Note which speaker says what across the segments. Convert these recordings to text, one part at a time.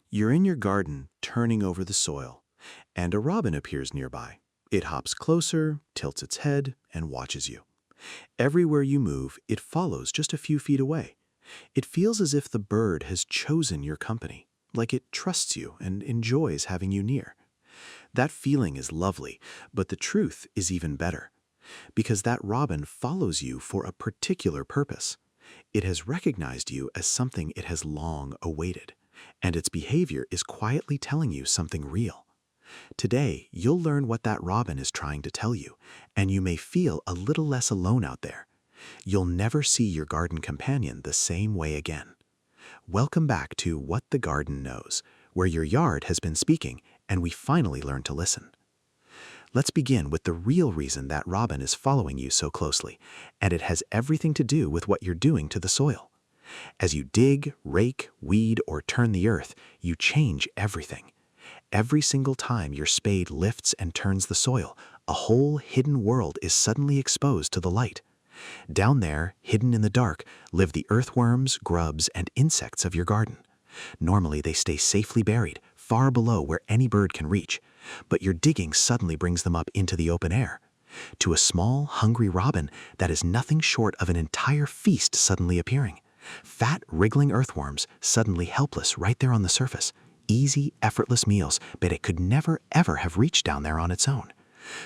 Speaker 1: You're in your garden, turning over the soil, and a robin appears nearby. It hops closer, tilts its head, and watches you. Everywhere you move, it follows just a few feet away. It feels as if the bird has chosen your company, like it trusts you and enjoys having you near. That feeling is lovely, but the truth is even better, because that robin follows you for a particular purpose. It has recognized you as something it has long awaited, and its behavior is quietly telling you something real. Today, you'll learn what that robin is trying to tell you, and you may feel a little less alone out there. You'll never see your garden companion the same way again. Welcome back to What the Garden Knows, where your yard has been speaking and we finally learn to listen. Let's begin with the real reason that robin is following you so closely, and it has everything to do with what you're doing to the soil. As you dig, rake, weed, or turn the earth, you change everything. Every single time your spade lifts and turns the soil, a whole hidden world is suddenly exposed to the light. Down there, hidden in the dark, live the earthworms, grubs, and insects of your garden. Normally, they stay safely buried, far below where any bird can reach, but your digging suddenly brings them up into the open air. To a small, hungry robin, that is nothing short of an entire feast suddenly appearing. Fat, wriggling earthworms, suddenly helpless right there on the surface. Easy, effortless meals, but it could never, ever have reached down there on its own.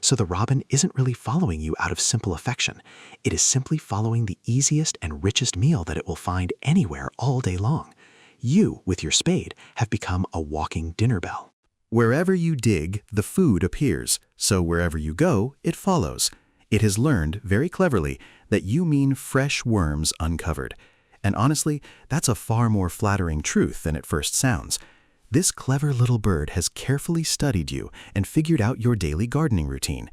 Speaker 1: So the robin isn't really following you out of simple affection. It is simply following the easiest and richest meal that it will find anywhere all day long. You, with your spade, have become a walking dinner bell. Wherever you dig, the food appears, so wherever you go, it follows. It has learned, very cleverly, that you mean fresh worms uncovered. And honestly, that's a far more flattering truth than it first sounds. This clever little bird has carefully studied you and figured out your daily gardening routine.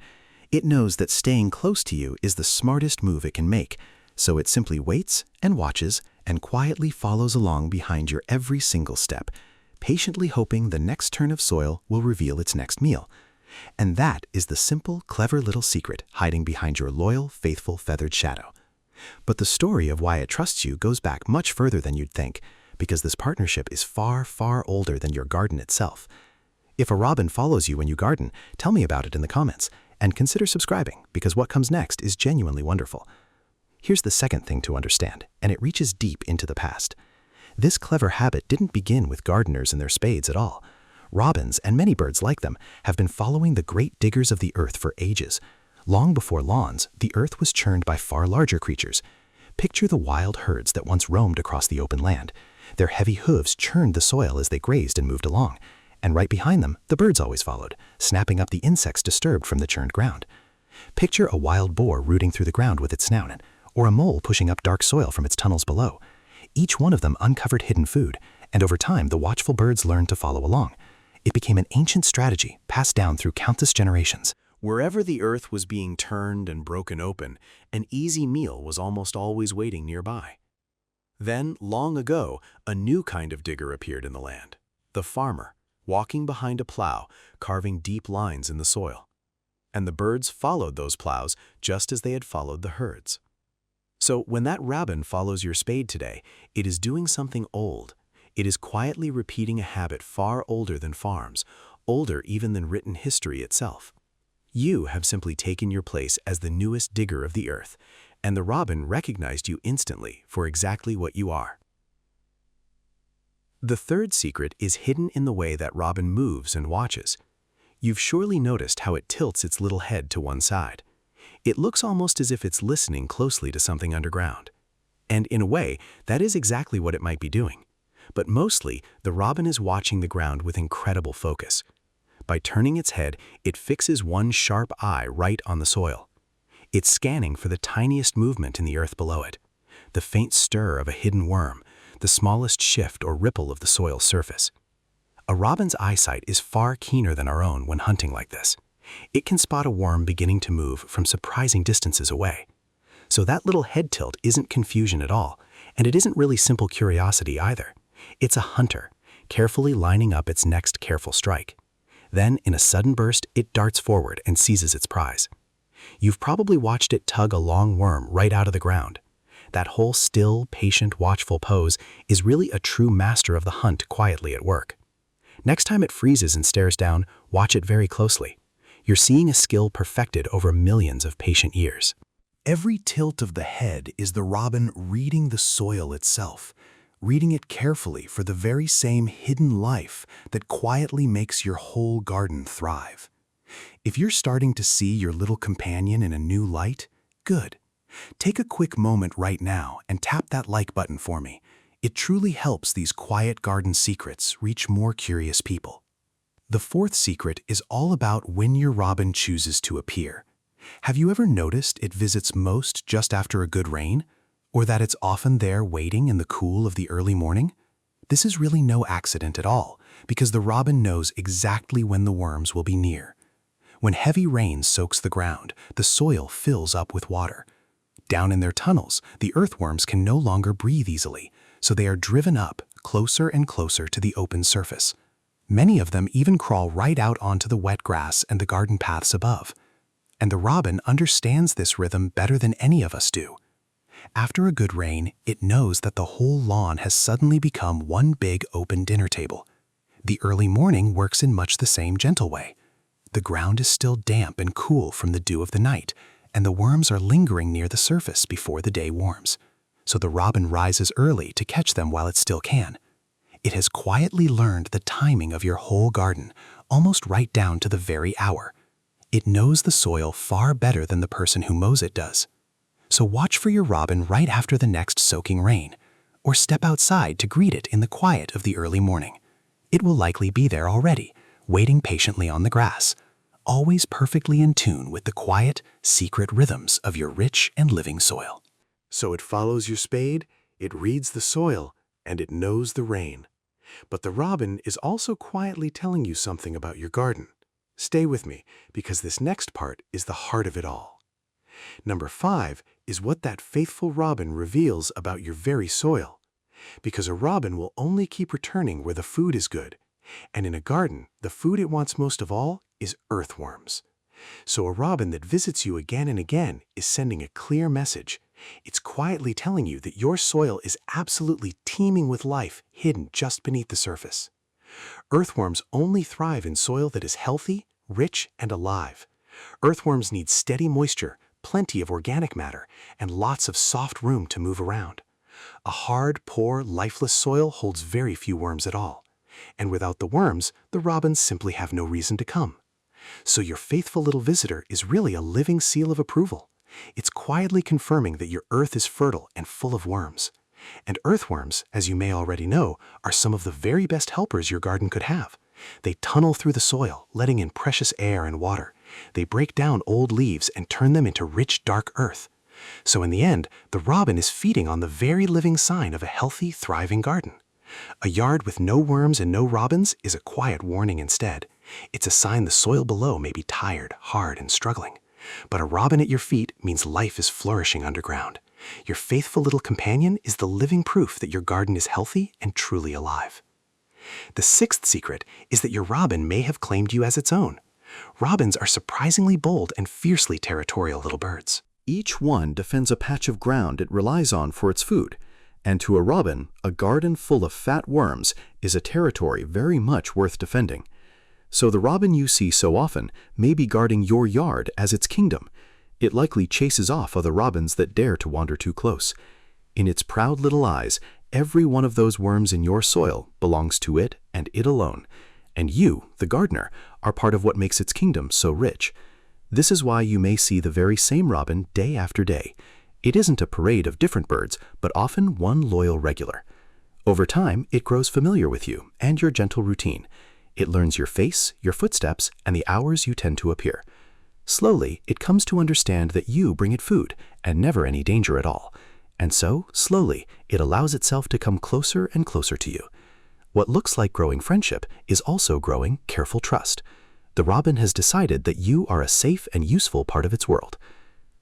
Speaker 1: It knows that staying close to you is the smartest move it can make, so it simply waits and watches and quietly follows along behind your every single step, patiently hoping the next turn of soil will reveal its next meal. And that is the simple, clever little secret hiding behind your loyal, faithful, feathered shadow. But the story of why it trusts you goes back much further than you'd think, because this partnership is far, far older than your garden itself. If a robin follows you when you garden, tell me about it in the comments, and consider subscribing, because what comes next is genuinely wonderful. Here's the second thing to understand, and it reaches deep into the past. This clever habit didn't begin with gardeners and their spades at all. Robins, and many birds like them, have been following the great diggers of the earth for ages. Long before lawns, the earth was churned by far larger creatures. Picture the wild herds that once roamed across the open land. Their heavy hooves churned the soil as they grazed and moved along. And right behind them, the birds always followed, snapping up the insects disturbed from the churned ground. Picture a wild boar rooting through the ground with its snout, or a mole pushing up dark soil from its tunnels below. Each one of them uncovered hidden food, and over time the watchful birds learned to follow along. It became an ancient strategy passed down through countless generations. Wherever the earth was being turned and broken open, an easy meal was almost always waiting nearby. Then, long ago, a new kind of digger appeared in the land, the farmer, walking behind a plow, carving deep lines in the soil. And the birds followed those plows just as they had followed the herds. So when that robin follows your spade today, it is doing something old. It is quietly repeating a habit far older than farms, older even than written history itself. You have simply taken your place as the newest digger of the earth, and the robin recognized you instantly for exactly what you are. The third secret is hidden in the way that robin moves and watches. You've surely noticed how it tilts its little head to one side. It looks almost as if it's listening closely to something underground. And in a way, that is exactly what it might be doing. But mostly, the robin is watching the ground with incredible focus. By turning its head, it fixes one sharp eye right on the soil. It's scanning for the tiniest movement in the earth below it, the faint stir of a hidden worm, the smallest shift or ripple of the soil's surface. A robin's eyesight is far keener than our own when hunting like this. It can spot a worm beginning to move from surprising distances away. So that little head tilt isn't confusion at all, and it isn't really simple curiosity either. It's a hunter, carefully lining up its next careful strike. Then, in a sudden burst, it darts forward and seizes its prize. You've probably watched it tug a long worm right out of the ground. That whole still, patient, watchful pose is really a true master of the hunt quietly at work.
Speaker 2: Next time it freezes and stares down, watch it very closely. You're seeing a skill perfected over millions of patient years.
Speaker 3: Every tilt of the head is the robin reading the soil itself, reading it carefully for the very same hidden life that quietly makes your whole garden thrive. If you're starting to see your little companion in a new light, good. Take a quick moment right now and tap that like button for me. It truly helps these quiet garden secrets reach more curious people. The fourth secret is all about when your robin chooses to appear. Have you ever noticed it visits most just after a good rain? Or that it's often there waiting in the cool of the early morning? This is really no accident at all, because the robin knows exactly when the worms will be near. When heavy rain soaks the ground, the soil fills up with water. Down in their tunnels, the earthworms can no longer breathe easily, so they are driven up closer and closer to the open surface. Many of them even crawl right out onto the wet grass and the garden paths above. And the robin understands this rhythm better than any of us do. After a good rain, it knows that the whole lawn has suddenly become one big open dinner table. The early morning works in much the same gentle way. The ground is still damp and cool from the dew of the night, and the worms are lingering near the surface before the day warms. So the robin rises early to catch them while it still can. It has quietly learned the timing of your whole garden, almost right down to the very hour. It knows the soil far better than the person who mows it does. So watch for your robin right after the next soaking rain, or step outside to greet it in the quiet of the early morning. It will likely be there already, waiting patiently on the grass, always perfectly in tune with the quiet, secret rhythms of your rich and living soil.
Speaker 1: So it follows your spade, it reads the soil, and it knows the rain. But the robin is also quietly telling you something about your garden. Stay with me, because this next part is the heart of it all. Number 5 is what that faithful robin reveals about your very soil. Because a robin will only keep returning where the food is good. And in a garden, the food it wants most of all is earthworms. So a robin that visits you again and again is sending a clear message. It's quietly telling you that your soil is absolutely teeming with life hidden just beneath the surface. Earthworms only thrive in soil that is healthy, rich, and alive. Earthworms need steady moisture, plenty of organic matter, and lots of soft room to move around. A hard, poor, lifeless soil holds very few worms at all. And without the worms, the robins simply have no reason to come. So your faithful little visitor is really a living seal of approval. It's quietly confirming that your earth is fertile and full of worms. And earthworms, as you may already know, are some of the very best helpers your garden could have. They tunnel through the soil, letting in precious air and water. They break down old leaves and turn them into rich, dark earth. So in the end, the robin is feeding on the very living sign of a healthy, thriving garden. A yard with no worms and no robins is a quiet warning instead. It's a sign the soil below may be tired, hard, and struggling. But a robin at your feet means life is flourishing underground. Your faithful little companion is the living proof that your garden is healthy and truly alive. The sixth secret is that your robin may have claimed you as its own. Robins are surprisingly bold and fiercely territorial little birds.
Speaker 4: Each one defends a patch of ground it relies on for its food, and to a robin, a garden full of fat worms is a territory very much worth defending. So the robin you see so often may be guarding your yard as its kingdom. It likely chases off other robins that dare to wander too close. In its proud little eyes, every one of those worms in your soil belongs to it and it alone. And you, the gardener, are part of what makes its kingdom so rich. This is why you may see the very same robin day after day. It isn't a parade of different birds, but often one loyal regular. Over time, it grows familiar with you and your gentle routine. It learns your face, your footsteps, and the hours you tend to appear. Slowly, it comes to understand that you bring it food and never any danger at all. And so, slowly, it allows itself to come closer and closer to you. What looks like growing friendship is also growing careful trust. The robin has decided that you are a safe and useful part of its world.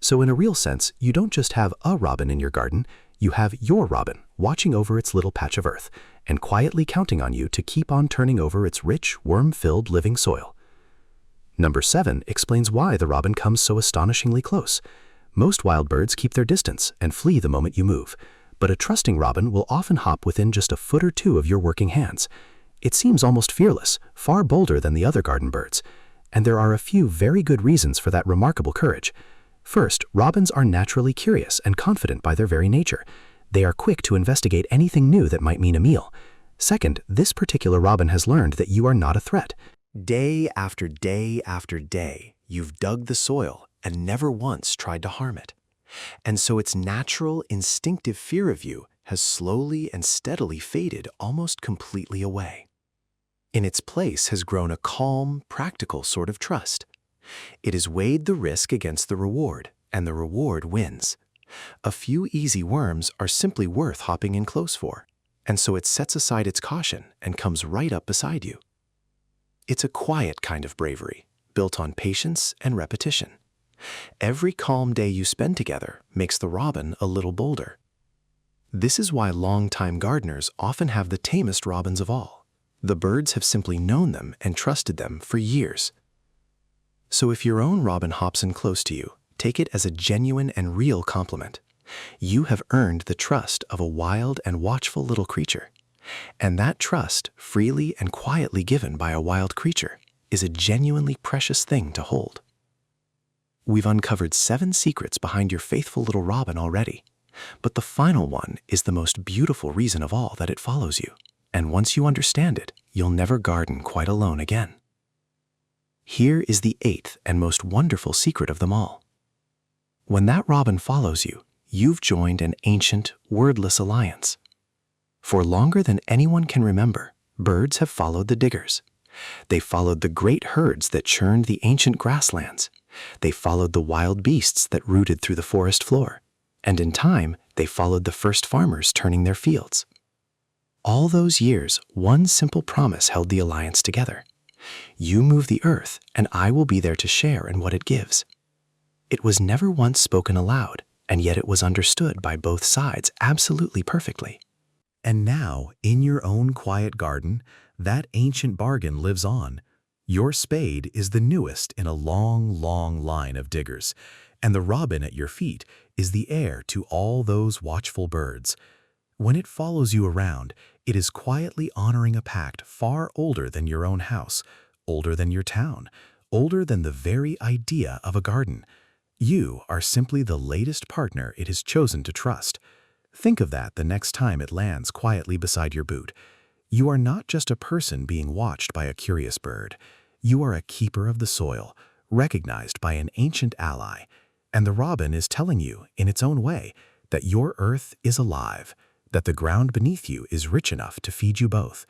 Speaker 4: So in a real sense, you don't just have a robin in your garden, you have your robin watching over its little patch of earth and quietly counting on you to keep on turning over its rich, worm-filled living soil. Number 7 explains why the robin comes so astonishingly close. Most wild birds keep their distance and flee the moment you move, but a trusting robin will often hop within just a foot or two of your working hands.
Speaker 2: It seems almost fearless, far bolder than the other garden birds. And there are a few very good reasons for that remarkable courage. First, robins are naturally curious and confident by their very nature. They are quick to investigate anything new that might mean a meal. Second, this particular robin has learned that you are not a threat.
Speaker 3: Day after day after day, you've dug the soil and never once tried to harm it. And so its natural, instinctive fear of you has slowly and steadily faded almost completely away. In its place has grown a calm, practical sort of trust. It has weighed the risk against the reward, and the reward wins. A few easy worms are simply worth hopping in close for, and so it sets aside its caution and comes right up beside you. It's a quiet kind of bravery, built on patience and repetition. Every calm day you spend together makes the robin a little bolder. This is why long-time gardeners often have the tamest robins of all. The birds have simply known them and trusted them for years. So if your own robin hops in close to you, take it as a genuine and real compliment. You have earned the trust of a wild and watchful little creature. And that trust, freely and quietly given by a wild creature, is a genuinely precious thing to hold. We've uncovered 7 secrets behind your faithful little robin already, but the final one is the most beautiful reason of all that it follows you. And once you understand it, you'll never garden quite alone again. Here is the 8th and most wonderful secret of them all. When that robin follows you, you've joined an ancient, wordless alliance. For longer than anyone can remember, birds have followed the diggers. They followed the great herds that churned the ancient grasslands. They followed the wild beasts that rooted through the forest floor. And in time, they followed the first farmers turning their fields. All those years, one simple promise held the alliance together. You move the earth, and I will be there to share in what it gives. It was never once spoken aloud, and yet it was understood by both sides absolutely perfectly.
Speaker 2: And now, in your own quiet garden, that ancient bargain lives on. Your spade is the newest in a long, long line of diggers, and the robin at your feet is the heir to all those watchful birds. When it follows you around, it is quietly honoring a pact far older than your own house, older than your town, older than the very idea of a garden. You are simply the latest partner it has chosen to trust. Think of that the next time it lands quietly beside your boot. You are not just a person being watched by a curious bird. You are a keeper of the soil, recognized by an ancient ally. And the robin is telling you, in its own way, that your earth is alive, that the ground beneath you is rich enough to feed you both.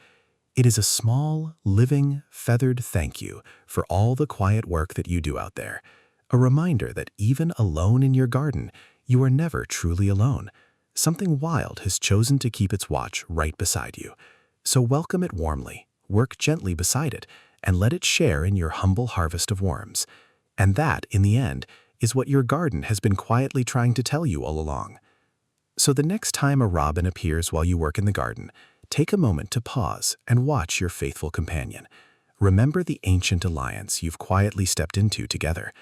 Speaker 2: It is a small, living, feathered thank you for all the quiet work that you do out there. A reminder that even alone in your garden, you are never truly alone. Something wild has chosen to keep its watch right beside you. So welcome it warmly, work gently beside it, and let it share in your humble harvest of worms. And that, in the end, is what your garden has been quietly trying to tell you all along. So the next time a robin appears while you work in the garden, take a moment to pause and watch your faithful companion. Remember the ancient alliance you've quietly stepped into together.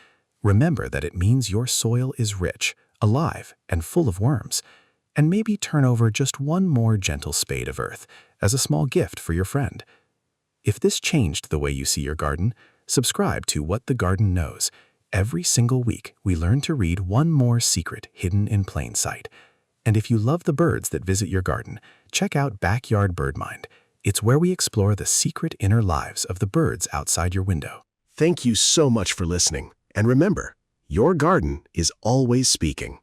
Speaker 2: Remember that it means your soil is rich, alive, and full of worms. And maybe turn over just one more gentle spade of earth as a small gift for your friend. If this changed the way you see your garden, subscribe to What the Garden Knows. Every single week, we learn to read one more secret hidden in plain sight. And if you love the birds that visit your garden, check out Backyard Bird Mind. It's where we explore the secret inner lives of the birds outside your window.
Speaker 5: Thank you so much for listening. And remember, your garden is always speaking.